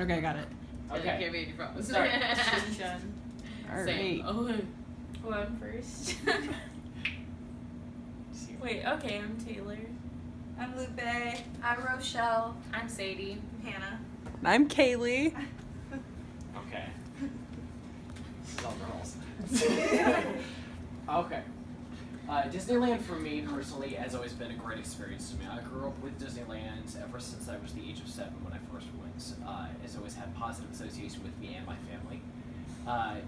Okay, I got it. Okay. Okay, baby, promise. Start. Done. All Same. right. Oh, Well, I'm first. Wait, okay, I'm Taylor. I'm Lupe. I'm Rochelle. I'm Sadie. I'm Hannah. I'm Kaylee. Okay. This is all girls. Okay. Disneyland for me personally has always been a great experience to me. I grew up with Disneyland ever since I was the age of 7 when I first went. It's always had positive association with me and my family.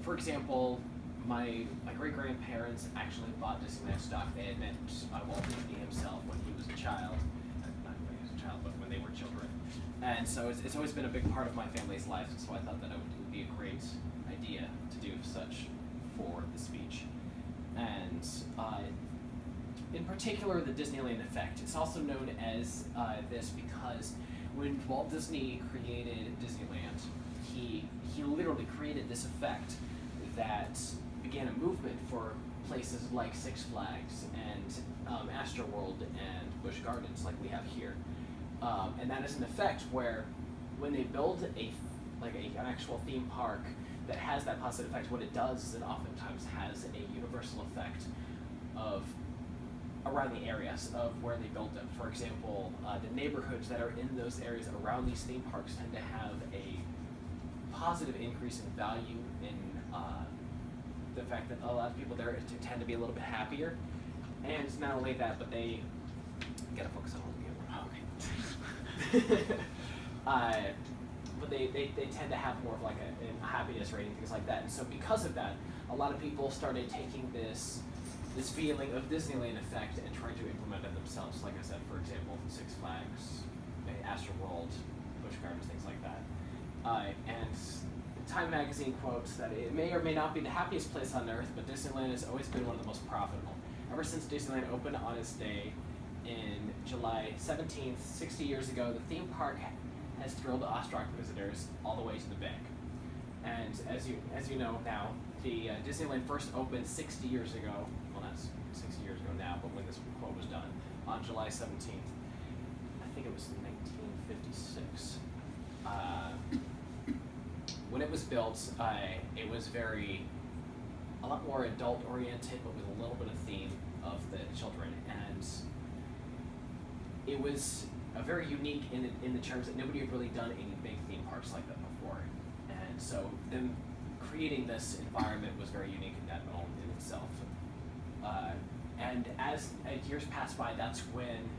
For example, my great-grandparents actually bought Disneyland stock. They had met Walt Disney himself when he was a child. Not when he was a child, but when they were children. And so it's always been a big part of my family's life, so I thought that it would be a great idea to do such for the speech. And in particular, the Disneyland effect. It's also known as this because when Walt Disney created Disneyland, he literally created this effect that began a movement for places like Six Flags and Astroworld and Busch Gardens, like we have here. And that is an effect where when they build an actual theme park that has that positive effect, what it does is it oftentimes has a universal effect of around the areas of where they built them. For example, the neighborhoods that are in those areas around these theme parks tend to have a positive increase in value in the fact that a lot of people there tend to be a little bit happier. And not only that, but they gotta focus on holding it. Okay. But they tend to have more of like a happiness rating, things like that. And so because of that, a lot of people started taking this feeling of Disneyland effect and trying to implement it themselves. Like I said, for example, Six Flags, Astroworld, Busch Gardens, things like that. And Time Magazine quotes that it may or may not be the happiest place on earth, but Disneyland has always been one of the most profitable. Ever since Disneyland opened on its day in July 17th, 60 years ago, the theme park has thrilled awestruck visitors all the way to the bank. And as you know now, the Disneyland first opened 60 years ago. Well, not 60 years ago now, but when this quote was done, on July 17th. I think it was 1956. When it was built, it was a lot more adult-oriented, but with a little bit of theme of the children. And it was very unique in the terms that nobody had really done any big theme parks like that before. And so them creating this environment was very unique in that all in itself. And as years passed by, that's when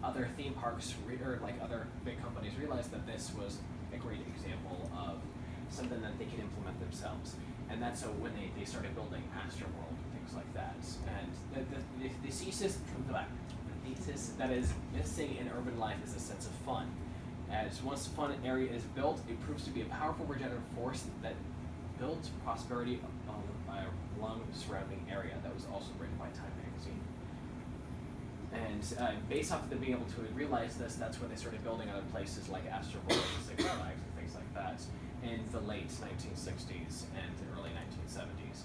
other theme parks or like other big companies realized that this was a great example of something that they could implement themselves. And that's so when they started building Astroworld and things like that. And the thesis that is missing in urban life is a sense of fun. As once a fun area is built, it proves to be a powerful regenerative force that builds prosperity along the surrounding area. That was also written by Time Magazine. And based off of them being able to realize this, that's when they started building other places like Astroworld and Six Flags and things like that in the late 1960s and the early 1970s.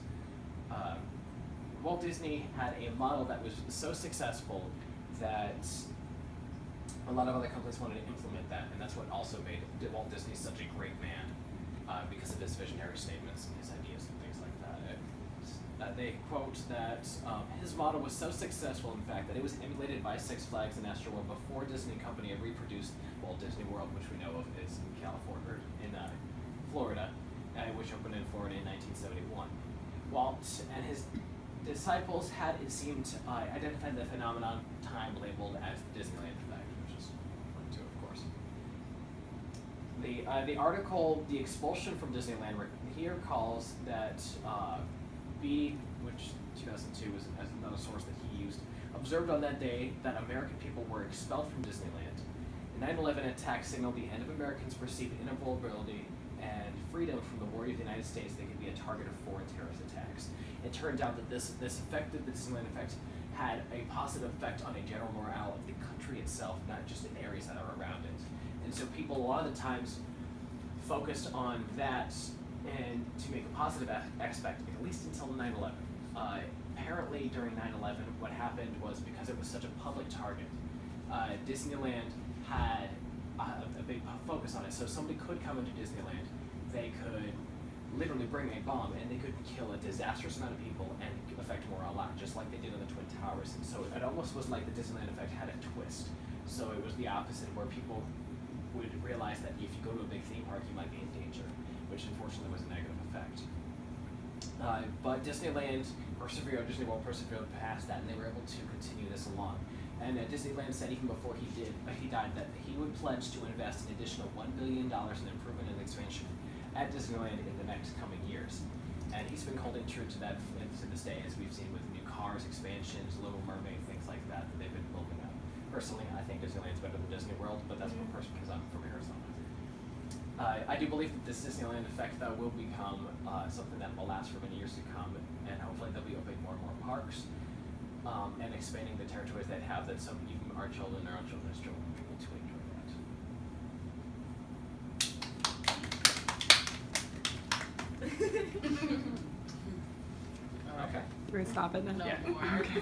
Walt Disney had a model that was so successful that a lot of other companies wanted to implement that, and that's what also made Walt Disney such a great man because of his visionary statements and his ideas and things like that. They quote that his model was so successful, in fact, that it was emulated by Six Flags and Astroworld before Disney Company had reproduced Walt Disney World, which we know of is in California, or in Florida, which opened in Florida in 1971. Walt and his disciples had, it seemed, identified the phenomenon time labeled as the Disneyland effect, which is important too, of course. The article, The Expulsion from Disneyland, here calls that B, which 2002 was another source that he used, observed on that day that American people were expelled from Disneyland. The 9/11 attack signaled the end of Americans' perceived invulnerability and freedom from the worry of the United States they could be a target of foreign terrorist attacks. It turned out that this effect, the Disneyland effect, had a positive effect on a general morale of the country itself, not just in areas that are around it. And so people a lot of the times focused on that and to make a positive aspect, at least until 9/11. Apparently during 9/11, what happened was because it was such a public target, Disneyland had a big focus on it. So somebody could come into Disneyland, they could literally bring a bomb and they could kill a disastrous amount of people and affect morale out, just like they did on the Twin Towers. And so it almost was like the Disneyland effect had a twist. So it was the opposite, where people would realize that if you go to a big theme park, you might be in danger, which unfortunately was a negative effect. But Disney World persevered past that, and they were able to continue this along. And Disneyland said even before he died, that he would pledge to invest an additional $1 billion in improvement and expansion at Disneyland in the next coming years. And he's been holding true to that to this day, as we've seen with new cars, expansions, Little Mermaid, things like that they've been building up. Personally, I think Disneyland's better than Disney World, but that's one person because I'm from Arizona. I do believe that this Disneyland effect, though, will become something that will last for many years to come, and hopefully they'll be opening more and more parks and expanding the territories they have, that some even our children or our children's children will be able to enjoy that. Okay. We're gonna stop it now. No Yeah. more.